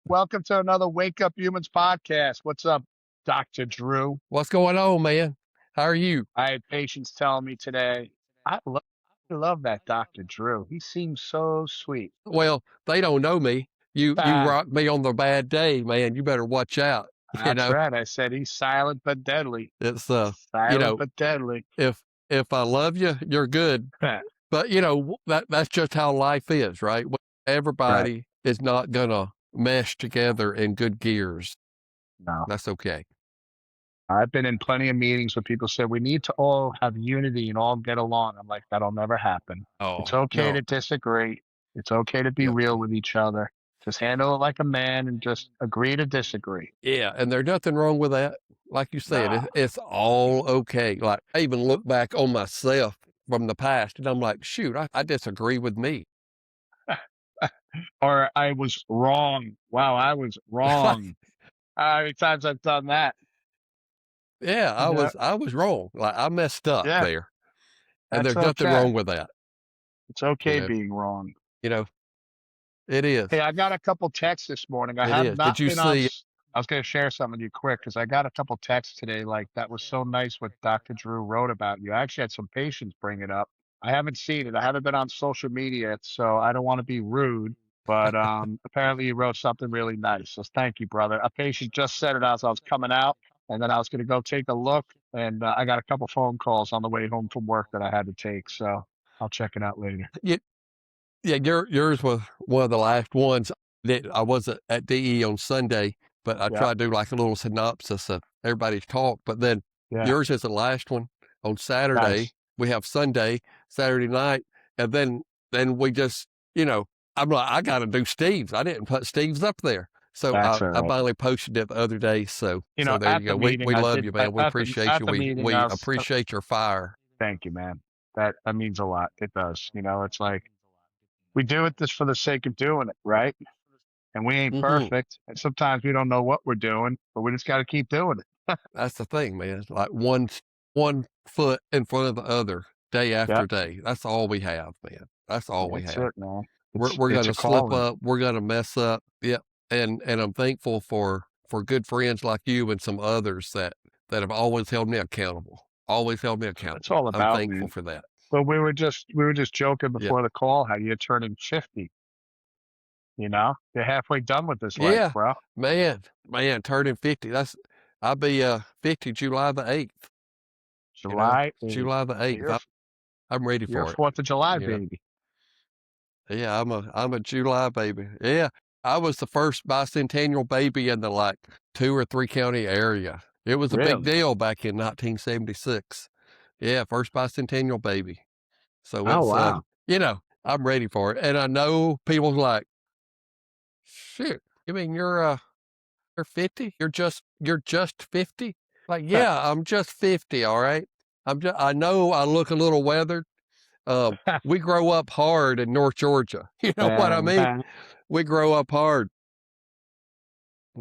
Welcome to another Wake Up Humans podcast. What's up, Dr. Drew? What's going on, man? How are you? I had patients telling me today, I love that Dr. Drew. He seems so sweet. Well, they don't know me. You Ah, rock me on the bad day, man. You better watch out. You that's know, right. I said he's silent but deadly. it's you Silent know, but deadly. if I love you, you're good. But that's just how life is, right? Right. Everybody is not gonna mesh together in good gears. No. That's okay. I've been in plenty of meetings where people say we need to all have unity and all get along. I'm like, that'll never happen. It's Oh okay no, to disagree. It's okay to be yeah, real with each other. Just handle it like a man and just agree to disagree. yeah, and there's nothing wrong with that. Like you said, Nah. it's all okay. Like I even look back on myself from the past, and I'm like, shoot, I disagree with me. Or I was wrong. Wow, I was wrong. How many times I've done that? Yeah, Yeah, I was wrong. Like I messed up yeah, there, and that's there's nothing wrong okay. with that. It's You okay know, being wrong. you know, it is, Hey, I got a couple texts this morning. I it have is. Did not you been on. see? I was going to share some with you quick because I got a couple texts today. Like that was so nice what Dr. Drew wrote about you. I actually had some patients bring it up. I haven't seen it. I haven't been on social media, so I don't want to be rude. But apparently, you wrote something really nice. So thank you, brother. A patient just said it as I was coming out, and then I was going to go take a look, and I got a couple phone calls on the way home from work that I had to take. So I'll check it out later. Yeah, yeah. Yours was one of the last ones that I wasn't at DE on Sunday, but I Yeah, tried to do like a little synopsis of everybody's talk. But then yeah, yours is the last one on Saturday. nice. We have Sunday, Saturday night, and then we just I'm like I got to do Steve's. I didn't put Steve's up there. So That's all I right. finally posted it the other day. So there At you the go. We meeting, we I love did you, man. We appreciate at you. the meeting. We appreciate your fire. Thank you, man. That means a lot. It does. It's like we do it just for the sake of doing it, right? And we ain't Hmm. perfect, and sometimes we don't know what we're doing, but we just got to keep doing it. That's the thing, man. Like one foot in front of the other, day Yeah, after day. That's all we have, man. That's all we that's have. it, man. We're It's a gonna slip calling. up. We're gonna mess up. Yep. And I'm thankful for good friends like you and some others that have always held me accountable. Always held me That's accountable. all I'm about, thankful man. for that. But we were just joking Yep. before the call how you're turning 50. You're halfway done with this life, Yeah, bro. man, turning 50. I'll be 50 July the 8th. July 8th. July the 8th. You're I'm ready you're a for it. 4th of July You know. baby. Yeah, I'm a July baby. Yeah. I was the first bicentennial baby in the like 2 or 3 county area. It was a big Really? deal back in 1976. Yeah, first bicentennial baby. So Oh it's wow. I'm ready for it. And I know people's like, shit, you mean you're 50? You're just 50? Like, yeah, I'm just 50, all right. I know I look a little weathered. Uh, we grow up hard in North Georgia. You know what I mean? Man, We grow up hard,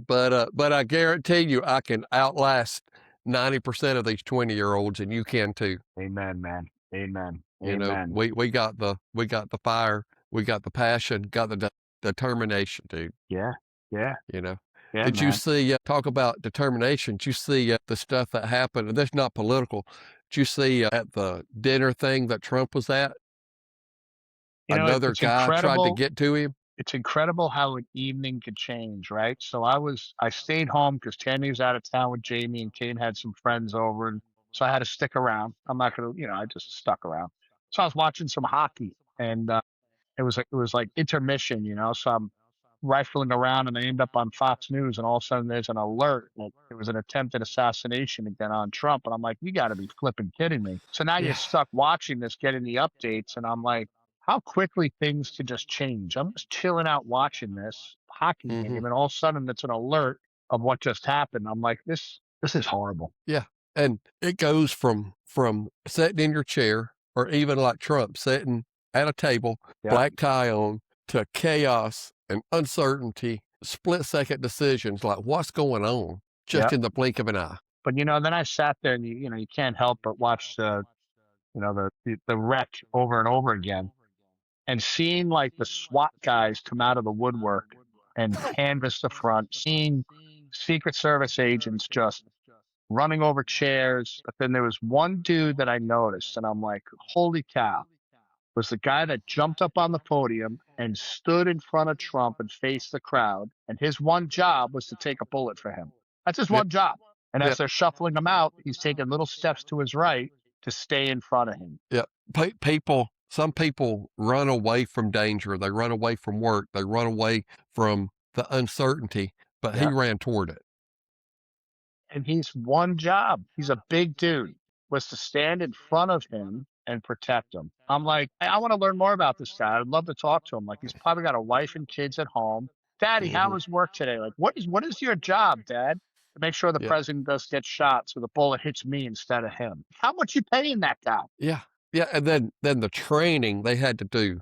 but I guarantee you, I can outlast 90% of these 20-year-olds, and you can too. amen, man. Amen. You know, Amen. we got the fire, we got the passion, got the determination, dude. Yeah. Yeah. You know, Yeah, did you man. see? Talk about determination. Did you see the stuff that happened? And that's not political. Did you see at the dinner thing that Trump was at? Another It's guy tried to incredible. get to him. It's incredible how an evening could change, right? So I stayed home because Tammy was out of town with Jamie and Kane had some friends over. And so I had to stick around. I'm not going to, I just stuck around. So I was watching some hockey and, it was like intermission, so I'm rifling around and I end up on Fox News and all of a sudden there's an alert like it was an attempted assassination again on Trump and I'm like, you got to be flipping kidding me. So now you're Yeah. stuck watching this, getting the updates, and I'm like, how quickly things can just change. I'm just chilling out watching this hockey game, Hmm. and all of a sudden it's an alert of what just happened. I'm like, this is horrible. Yeah. And it goes from sitting in your chair or even like Trump sitting at a table, Yeah, black tie on, to chaos and uncertainty, split second decisions like what's going on yeah. just in the blink of an eye. But then I sat there and you can't help but watch the wreck over and over again and seeing like the SWAT guys come out of the woodwork and canvassed the front, seeing Secret Service agents just running over chairs. But then there was one dude that I noticed, and I'm like, holy cow, was the guy that jumped up on the podium and stood in front of Trump and faced the crowd. And his one job was to take a bullet for him. That's his Yep. one job. And as Yep. they're shuffling him out, he's taking little steps to his right to stay in front of him. Yep. Some people run away from danger. They run away from work. They run away from the uncertainty, but he Yeah. ran toward it. And he's one job. He's a big dude, was to stand in front of him and protect him. I'm like, "Hey, I want to learn more about this guy. I'd love to talk to him. Like, he's probably got a wife and kids at home. Daddy, how Hmm. was work today? Like, what is your job, Dad? To make sure the Yeah. president does get shot so the bullet hits me instead of him. How much you paying that guy? Yeah. Yeah. And then the training they had to do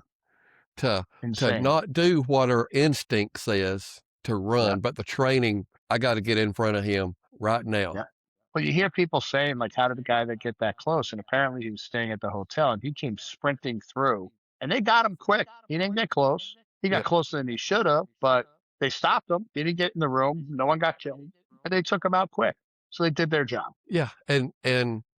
to Insane. not do what our instinct says to Yeah. run, but the training, I got to get in front of him right now. Yeah. Well, you hear people saying, like, how did the guy that get that close? And apparently he was staying at the hotel and he came sprinting through and they got him quick. He didn't get close. He got Yeah. closer than he should have, but they stopped him. He didn't get in the room. No one got killed. And they took him out quick. So they did their job. Yeah. And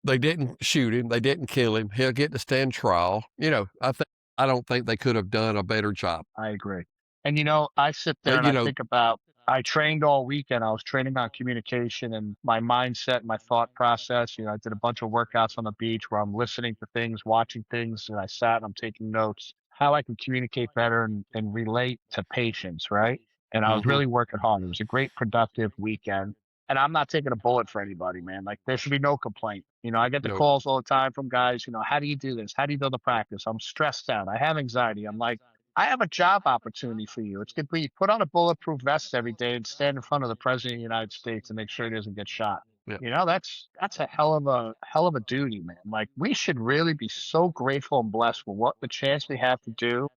they didn't shoot him. They didn't kill him. He'll get to stand trial. I don't think they could have done a better job. I agree. And I sit there But and I think about I trained all weekend. I was training on communication and my mindset and my thought process. I did a bunch of workouts on the beach where I'm listening to things, watching things, and I sat and I'm taking notes, how I can communicate better and relate to patients, right? And I was mhm, really working hard. It was a great productive weekend. And I'm not taking a bullet for anybody, man. Like there should be no complaint. I get the nope. calls all the time from guys, how do you do this? How do you build a practice? I'm stressed out. I have anxiety. I'm like, I have a job opportunity for you. It's going to be put on a bulletproof vest every day and stand in front of the president of the United States and make sure he doesn't get shot. Yeah. That's a hell of a duty, man. Like we should really be so grateful and blessed for what the chance we have to do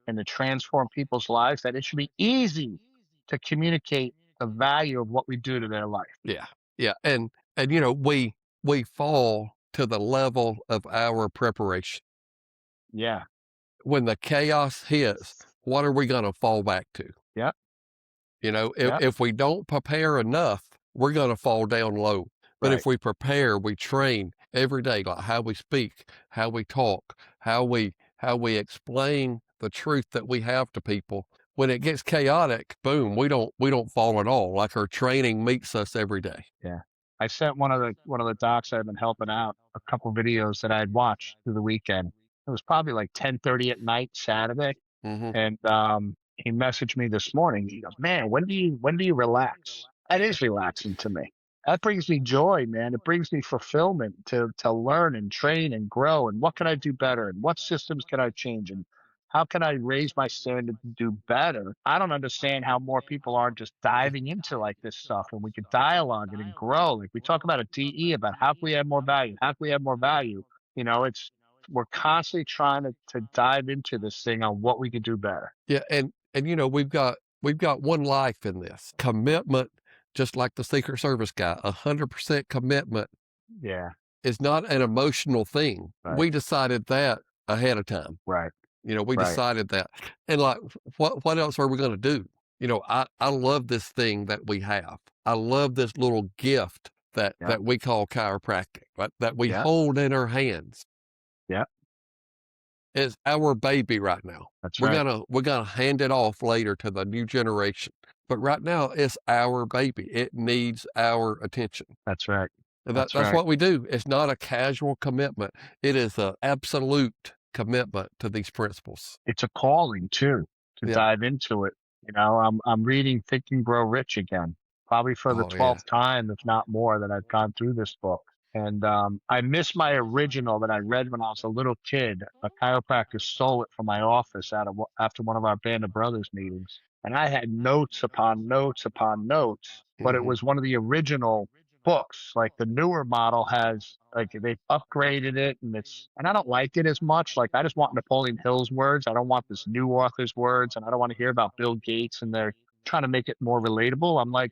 and to transform people's lives that it should be easy to communicate the value of what we do to their life. Yeah. Yeah. And we fall to the level of our preparation. Yeah. When the chaos hits, what are we gonna fall back to? Yeah. If Yeah. if we don't prepare enough, we're gonna fall down low. But Right. if we prepare, we train every day, like how we speak, how we talk, how we explain the truth that we have to people. When it gets chaotic, boom, we don't fall at all. Like our training meets us every day. Yeah. I sent one of the docs I've been helping out a couple videos that I had watched through the weekend. It was probably like 10:30 at night Saturday, Mhm. and he messaged me this morning. He goes, "Man, when do you relax?" That is relaxing to me. That brings me joy, man. It brings me fulfillment to learn and train and grow. And what can I do better? And what systems can I change? And how can I raise my standard to do better? I don't understand how more people aren't just diving into like this stuff and we could dialogue it and grow. Like we talk about a DE about how can we add more value? How can we add more value? It's we're constantly trying to dive into this thing on what we could do better. Yeah, and we've got one life in this. Commitment, just like the Secret Service guy, 100% commitment Yeah. is not an emotional thing. Right. We decided that ahead of time. Right. We Right. decided that. And like what else are we gonna do? I love this thing that we have. I love this little gift that Yeah. that we call chiropractic, that we Yeah. hold in our hands. Yeah. It's our baby right now. That's We're right. gonna we're gonna hand it off later to the new generation. But right now, it's our baby. It needs our attention. That's right. And That's that's right. what we do. It's not a casual commitment. It is an absolute commitment to these principles. It's a calling too to Yeah. dive into it. I'm reading Think and Grow Rich again, probably for the Oh yeah. 12th time, if not more, that I've gone through this book. And I miss my original that I read when I was a little kid. A chiropractor stole it from my office after one of our Band of Brothers meetings. And I had notes upon notes upon notes, but it Hmm. was one of the original books. Like the newer model has, like they've upgraded it, and I don't like it as much. Like I just want Napoleon Hill's words. I don't want this new author's words, and I don't want to hear about Bill Gates and they're trying to make it more relatable. I'm like,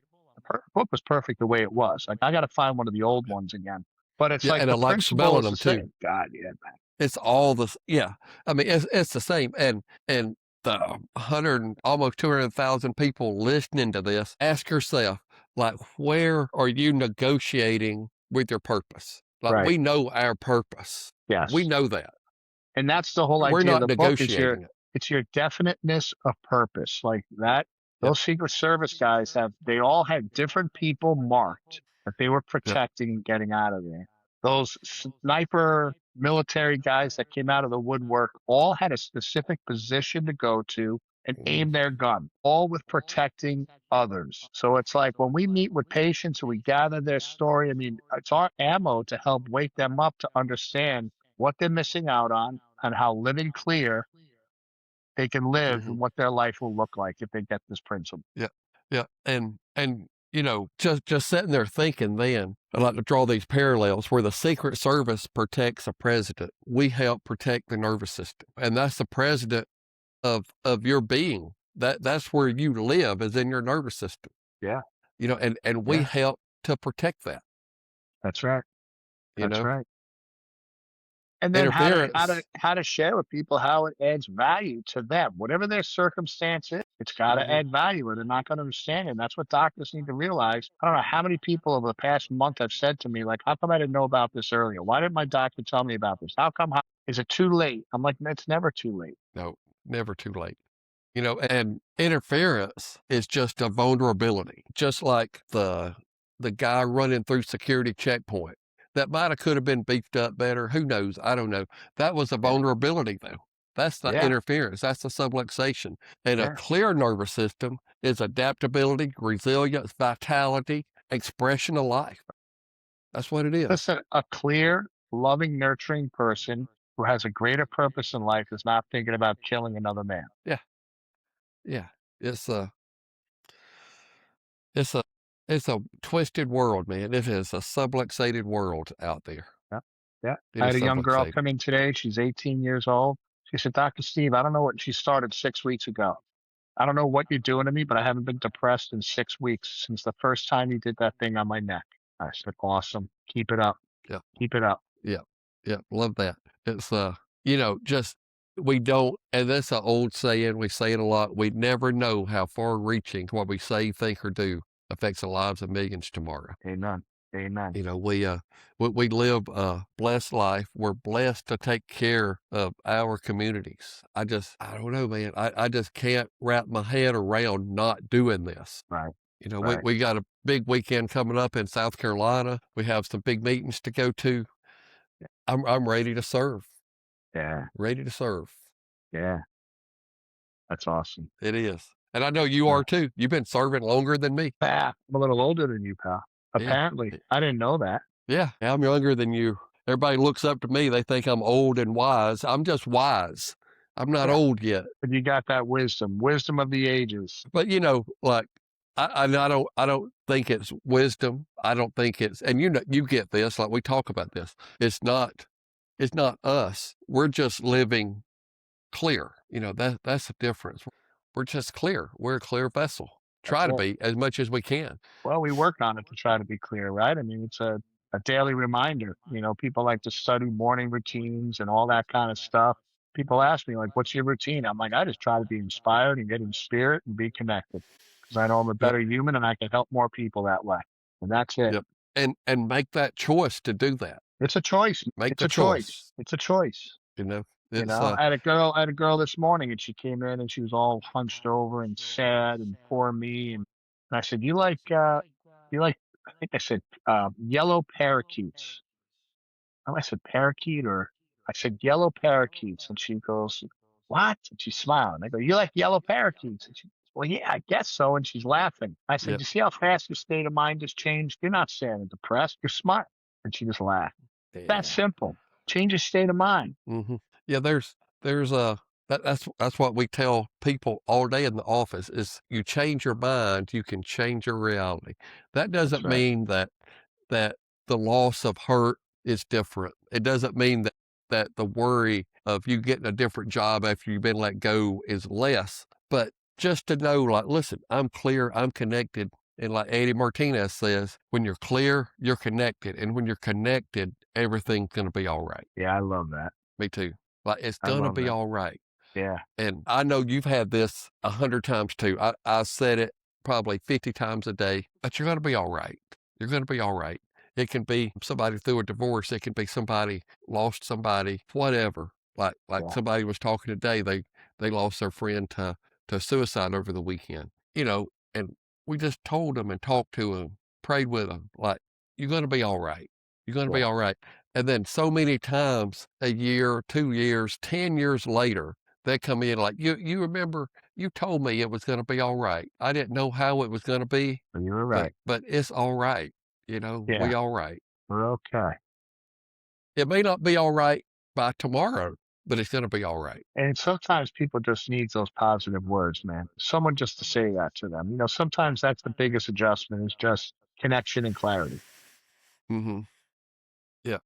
the book was perfect the way it was. Like I got to find one of the old ones again. But it's Yeah, like and I the like principle smelling is the them too. same. God, yeah, man. It's all this. Yeah, I mean, it's the same. And the 100, almost 200,000 people listening to this, ask yourself, like, where are you negotiating with your purpose? Like, Right. we know our purpose. We Yes. know that. And that's the whole We're idea of not the book is negotiating it. it's your definiteness of purpose. Like that, Yep. those Secret Service guys they all had different people marked that they were Yep. protecting and getting out of there. Those sniper military guys that came out of the woodwork all had a specific position to go to and Mhm. aim their gun, all with protecting others. So it's like when we meet with patients and we gather their story, I mean, it's our ammo to help wake them up to understand what they're missing out on and how living clear they can live Mhm. and what their life will look like if they get this principle. Yeah. Yeah. And just sitting there thinking then, I like to draw these parallels where the Secret Service protects a president. We help protect the nervous system. And that's the president of your being. That's where you live, is in your nervous system. Yeah. And we Yeah. help to protect that, That's right. you That's know. right. And then Interference. how to share with people how it adds value to them, whatever their circumstance is. It's got to Mhm. add value, or they're not going to understand it. And that's what doctors need to realize. I don't know how many people over the past month have said to me, like, "How come I didn't know about this earlier? Why didn't my doctor tell me about this? How come? Is it too late?" I'm like, "It's never too late." No, never too late. And interference is just a vulnerability, just like the guy running through security checkpoint. That might have could have been beefed up better. Who knows? I don't know. That was a Yeah, vulnerability though. That's the yeah, interference. That's the subluxation. And a yeah. clear nervous system is adaptability, resilience, vitality, expression of life. That's what it is. Listen, a clear, loving, nurturing person who has a greater purpose in life is not thinking about killing another man. Yeah. Yeah. It's a it's a it's a twisted world, man. It is a subluxated world out there. Yeah. Yeah. It I is had a young girl subluxated. come in today. She's 18 years old. She said, "Dr. Steve, I don't know what," she started 6 weeks ago. "I don't know what you're doing to me, but I haven't been depressed in 6 weeks since the first time you did that thing on my neck." I said, "Awesome. Keep it up. Yeah. Keep it up." Yeah. Yeah. Love that. It's just we don't, and that's an old saying, we say it a lot. We never know how far reaching what we say, think, or do affects the lives of millions tomorrow. Amen. Amen. We live a blessed life. We're blessed to take care of our communities. I don't know, man. I just can't wrap my head around not doing this. Right. We, Right. we got a big weekend coming up in South Carolina. We have some big meetings to go to. I'm ready to serve. Yeah. Ready to serve. Yeah. That's awesome. It is. And I know you Uh, are too. You've been serving longer than me. I'm a little older than you, pal. Yeah. Apparently. I didn't know that. Yeah. I'm younger than you. Everybody looks up to me. They think I'm old and wise. I'm just wise. I'm not Yeah. old yet. But you got that wisdom of the ages. But like I don't think it's wisdom. I don't think it's, and you get this, like we talk about this. It's not us. We're just living clear. That's the difference. We're just clear. We're a clear vessel. That's Try to it. be as much as we can. Well, we work on it to try to be clear, right? I mean, it's a daily reminder. People like to study morning routines and all that kind of stuff. People ask me, like, "What's your routine?" I'm like, "I just try to be inspired and get in spirit and be connected because I know I'm a Yep. better human and I can help more people that way." And that's it. Yep. And make that choice to do that. It's a choice. Make It's the a choice. choice. It's a choice. It's I had a girl this morning and she came in and she was all hunched over and sad and poor me. And I said, you like, I think I said, yellow parakeets." I said parakeet or I said yellow parakeets. And she goes, "What?" And she's smiling. I go, "You like yellow parakeets?" And she, "Well, yeah, I guess so." And she's laughing. I said, Yep. "You see how fast your state of mind has changed? You're not sad and depressed. You're smart." And she just laughed. That's Yeah. simple. Change your state of mind. Yeah, there's a that's what we tell people all day in the office is you change your mind, you can change your reality. That That's doesn't right. mean that the loss of hurt is different. It doesn't mean that the worry of you getting a different job after you've been let go is less, but just to know, like, listen, I'm clear, I'm connected. And like Eddie Martinez says, when you're clear, you're connected. And when you're connected, everything's going to be all right. Yeah, I love that. Me too. Like, it's I gonna love be that. all right. Yeah. And I know you've had this 100 times too. I said it probably 50 times a day, but you're going to be all right. You're going to be all right. It can be somebody through a divorce. It can be somebody lost somebody, whatever. Like Yeah. somebody was talking today, they lost their friend to suicide over the weekend. And we just told them and talked to them, prayed with them, like, you're going to be all right. You're going to be Yeah. all right. And then so many times, a year, 2 years, 10 years later, they come in like, you remember you told me it was going to be all right. I didn't know how it was going to be, But you were but right. but it's all right. Yeah. We all right. We're okay. It may not be all right by tomorrow, but it's going to be all right. And sometimes people just need those positive words, man. Someone just to say that to them. Sometimes that's the biggest adjustment is just connection and clarity, Mm-hmm. Yeah.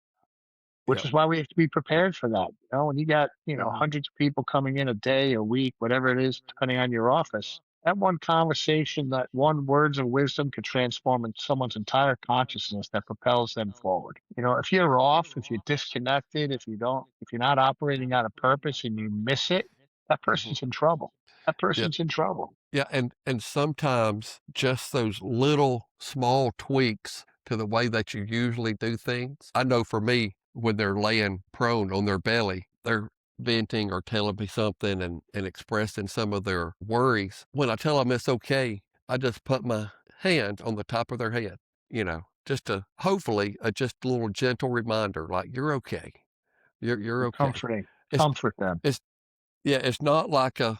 which Yeah. is why we have to be prepared for that. When you got, Mm-hmm. hundreds of people coming in a day, a week, whatever it is, depending on your office, that one conversation, that one words of wisdom could transform in someone's entire consciousness that propels them forward. If you're off, if you're disconnected, if you're not operating out of purpose and you miss it, that Mm-hmm. person's in trouble. That Yeah. person's in trouble. Yeah, and sometimes just those little small tweaks to the way that you usually do things. I know for me, when they're laying prone on their belly, they're venting or telling me something and expressing some of their worries. When I tell them it's okay, I just put my hand on the top of their head, just to hopefully just a little gentle reminder, like you're okay. You're You're okay. comforting. It's Comfort them. it's yeah, it's not like a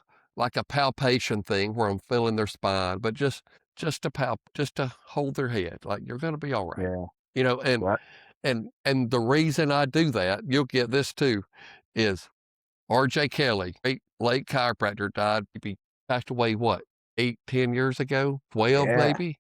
palpation thing where I'm feeling their spine, but just to hold their head, like you're gonna be all right. Yeah. You know, and Yeah. and the reason I do that, you'll get this too, is R.J. Kelly, great late chiropractor, died, maybe passed away what, 8, 10 years ago, 12 Yeah. maybe.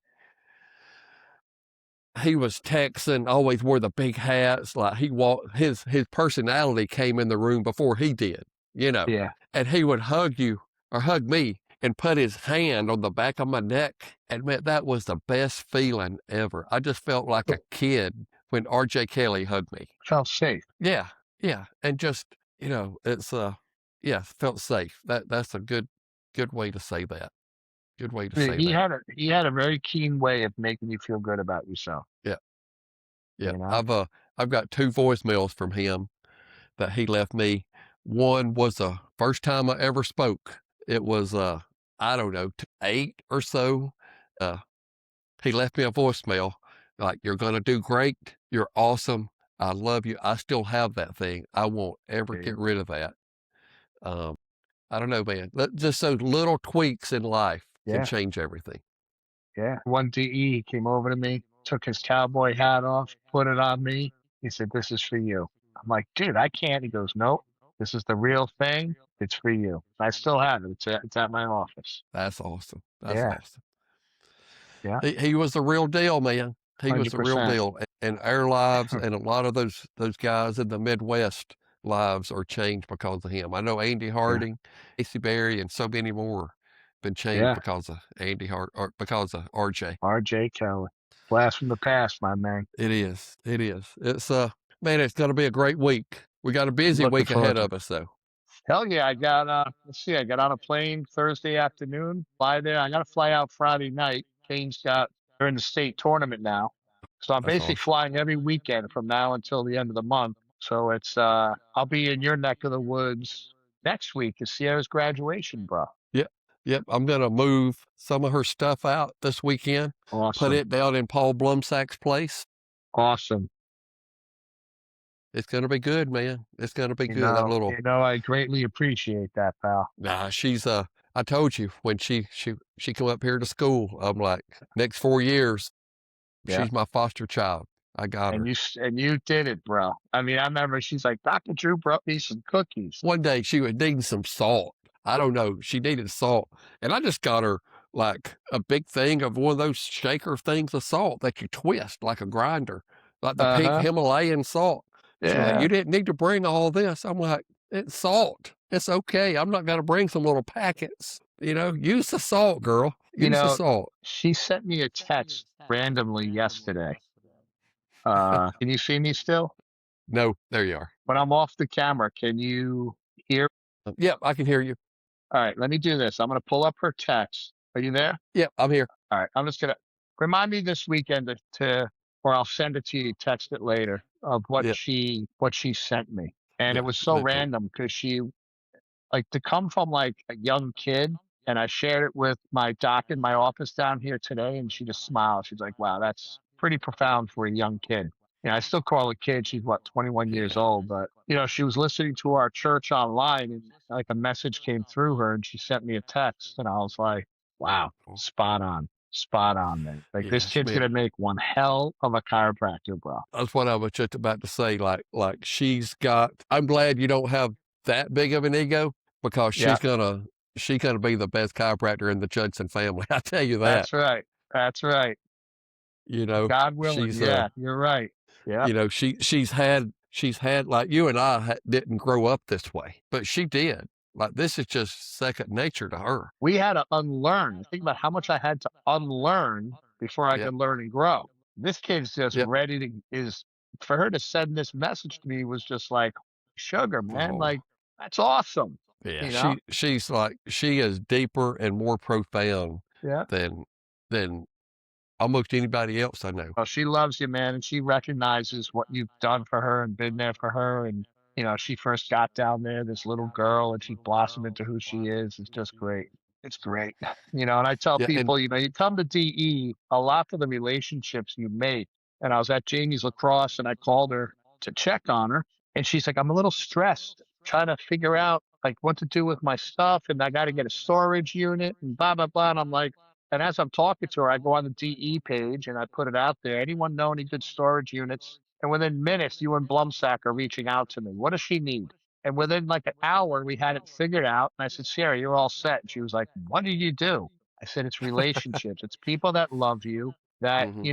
He was Texan, always wore the big hats, like he walked his personality came in the room before he did, you know. Yeah. And he would hug you or hug me and put his hand on the back of my neck. And man, that was the best feeling ever. I just felt like a kid when RJ Kelly hugged me. Felt safe. Yeah, yeah. And just, it's yeah, felt safe. That's a good way to say that. Good way to I mean, say he that. had a he had a very keen way of making you feel good about yourself. Yeah, yeah. You know? I've got two voicemails from him that he left me. One was the first time I ever spoke. It was, I don't know, 8 or so. Uh, he left me a voicemail like, "You're gonna do great. You're awesome. I love you." I still have that thing. I won't ever Yeah. get rid of that. Um, I don't know, man. Just those little tweaks in life can Yeah. change everything. Yeah. One DE, he came over to me, took his cowboy hat off, put it on me. He said, "This is for you." I'm like, "Dude, I can't." He goes, "Nope. This is the real thing. It's for you." I still have it. It's at my office. That's awesome. That's Yeah. awesome. Yeah. He was the real deal, man. He was the real 100%. deal, and our lives and a lot of those guys in the Midwest lives are changed because of him. I know Andy Yeah. Harding, Casey Berry, and so many more been changed Yeah. because of Andy Hart or because of RJ. RJ Kelly. Blast from the past, my man. It is. It is. It's man, it's gonna be a great week. We got a busy Looking week ahead forward to it. of us though. Hell yeah, let's see, I got on a plane Thursday afternoon, fly there. I gotta fly out Friday night. They're in the state tournament now. So I'm That's basically awesome. flying every weekend from now until the end of the month. So I'll be in your neck of the woods next week to Sierra's graduation, bro. Yep. Yep. I'm gonna move some of her stuff out this weekend, put Awesome. it down in Paul Blumsack's place. Awesome. It's gonna be good, man. It's gonna be good. That little I greatly appreciate that, pal. nah, she's I told you when she come up here to school, I'm like, next 4 years, Yeah. she's my foster child. I got her. And you did it, bro. I mean, I remember she's like, Dr. Drew brought me some cookies. One day she was needing some salt. I don't know. She needed salt. And I just got her like a big thing of one of those shaker things of salt that you twist like a grinder, like the pink Uh-huh. Himalayan salt. She's like, Yeah. you didn't need to bring all this. I'm like, it's salt. It's okay. I'm not going to bring some little packets. Use the salt, girl. You Use the know, salt. she sent me a text randomly yesterday. Can you see me still? No, there you are. When I'm off the camera, can you hear? Yep, I can hear you. All right, let me do this. I'm going to pull up her text. Are you there? Yep, I'm here. All right, I'm just going to remind me this weekend or I'll send it to you, text it later of Yep, what she sent me. And it yeah, was so me too. random because she like to come from like a young kid. And I shared it with my doc in my office down here today, and she just smiled. She's like, "Wow, that's pretty profound for a young kid." I still call her a kid. She's what, 21 years Yeah. old, but she was listening to our church online, and like a message came through her, and she sent me a text, and I was like, "Wow, spot on, man! Like this Yes, kid's man. gonna make one hell of a chiropractor, bro." That's what I was just about to say. Like she's got. I'm glad you don't have that big of an ego because Yeah, she's gonna be the best chiropractor in the Judson family. I tell you that. that's right. That's right. You know, God willing, she's yeah, you're right. Yeah. she's had like you and I didn't grow up this way, but she did. Like this is just second nature to her. We had to unlearn. Think about how much I had to unlearn before I Yep. could learn and grow. This kid's just Yep. ready to is for her to send this message to me was just like sugar, man. Oh, Like that's awesome. yeah. You know? She's like she is deeper and more profound Yeah. than than almost anybody else I know. Well, she loves you, man, and she recognizes what you've done for her and been there for her. And she first got down there, this little girl, and she blossomed into who she is. It's just great. It's great. And I tell Yeah, and people, you come to DE a lot for the relationships you make. And I was at Jamie's lacrosse and I called her to check on her. And she's like, I'm a little stressed trying to figure out like what to do with my stuff. And I got to get a storage unit and blah, blah, blah. And I'm like, and as I'm talking to her, I go on the DE page and I put it out there. Anyone know any good storage units? And within minutes, you and Blumsack are reaching out to me. What does she need? And within like an hour, we had it figured out. And I said, Sarah, you're all set. And she was like, what did you do? I said, it's relationships. It's people that love you that, hmm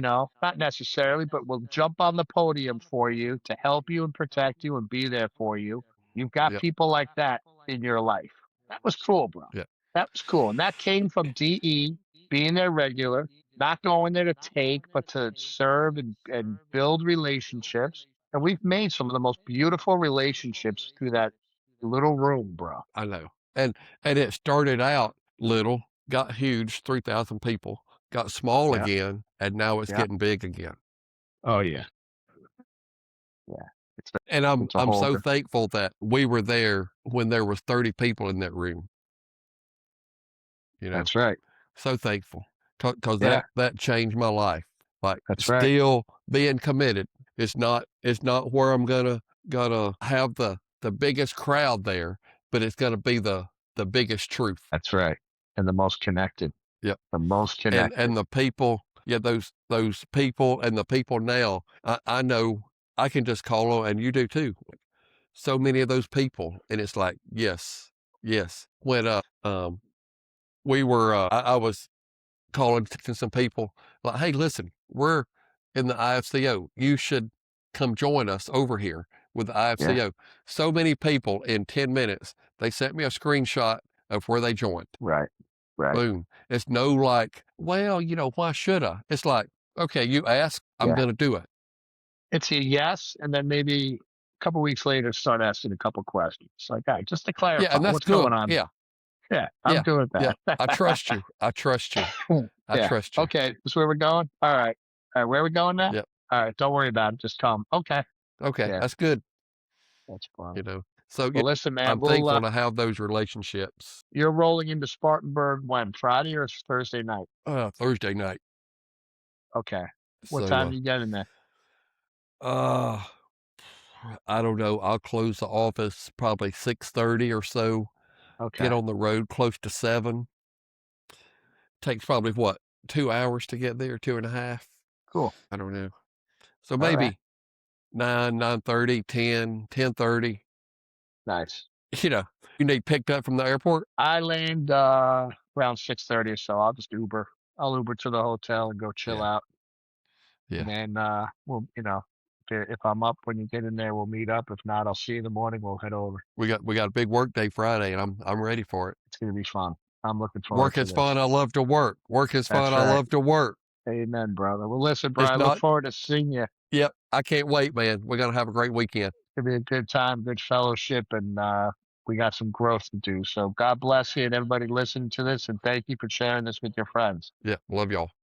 not necessarily, but will jump on the podium for you to help you and protect you and be there for you. You've got yep, people like that in your life. That was cool, bro. yep, That was cool. And that came from DE being there regular, not going there to take, but to serve and build relationships. And we've made some of the most beautiful relationships through that little room, bro. I know. And it started out little, got huge, 3,000 people, got small Yeah. again, and now it's Yeah. getting big again. Oh yeah. Yeah. It's a, And I'm it's a I'm whole so different. thankful that we were there when there was 30 people in that room, you know. That's right. So thankful because Yeah. that changed my life. Like That's right. still being committed. It's not where I'm gonna have the biggest crowd there, but it's gonna be the biggest truth. That's right. And the most connected. Yep. The most And connected. the people, yeah, those people and the people now, I know I can just call them, and you do too. So many of those people, and it's like, yes, yes. When we were, I was calling to some people like, hey, listen, we're in the IFCO. You should come join us over here with the Yeah. IFCO. So many people in 10 minutes, they sent me a screenshot of where they joined. Right. Right. Boom. It's no like, well, why should I? It's like, okay, you ask, I'm Yeah. going to do it. It's a yes, and then maybe a couple weeks later start asking a couple questions. Like, all right, just to Yeah. clarify, And that's what's going good. on here? Yeah. Yeah, I'm Yeah. doing Yeah. that. I trust you. I trust you. I Yeah. trust you. Okay, this is where we're going? All right. All right, where are we going now? Yep. All right, don't worry about it. Just come. Okay. Okay. Yeah, That's good. that's fine. So yeah, Well, listen, man, I'm thankful to have those relationships. you're rolling into Spartanburg when? Friday or Thursday night? Thursday night. Okay. What So, time do you get in there? uh, I don't know. I'll close the office probably 6:30 or so. Get Okay. on the road close to 7. Takes probably what, 2 hours to get there, 2.5. Cool. I don't know. So All right. maybe 9, 9:30, 10, 10:30. Nice. You know, you need picked up from the airport. I land around 6:30 or so. I'll just Uber. I'll Uber to the hotel and go chill Yeah, out. And yeah. then we'll, if I'm up when you get in there, we'll meet up. If not, I'll see you in the morning. We'll head over. We got a big work day Friday, and I'm ready for it. It's gonna be fun. I'm looking forward Work to is fun. this. I love to work. Work is fun. That's I right. love to work. Amen, brother. Well, listen, bro, It's I look not. forward to seeing you. It's Yep. I can't wait, man. We're gonna have a great weekend. gonna be a good time, good fellowship, and we got some growth to do. So God bless you and everybody listening to this, and thank you for sharing this with your friends. Yeah, love y'all.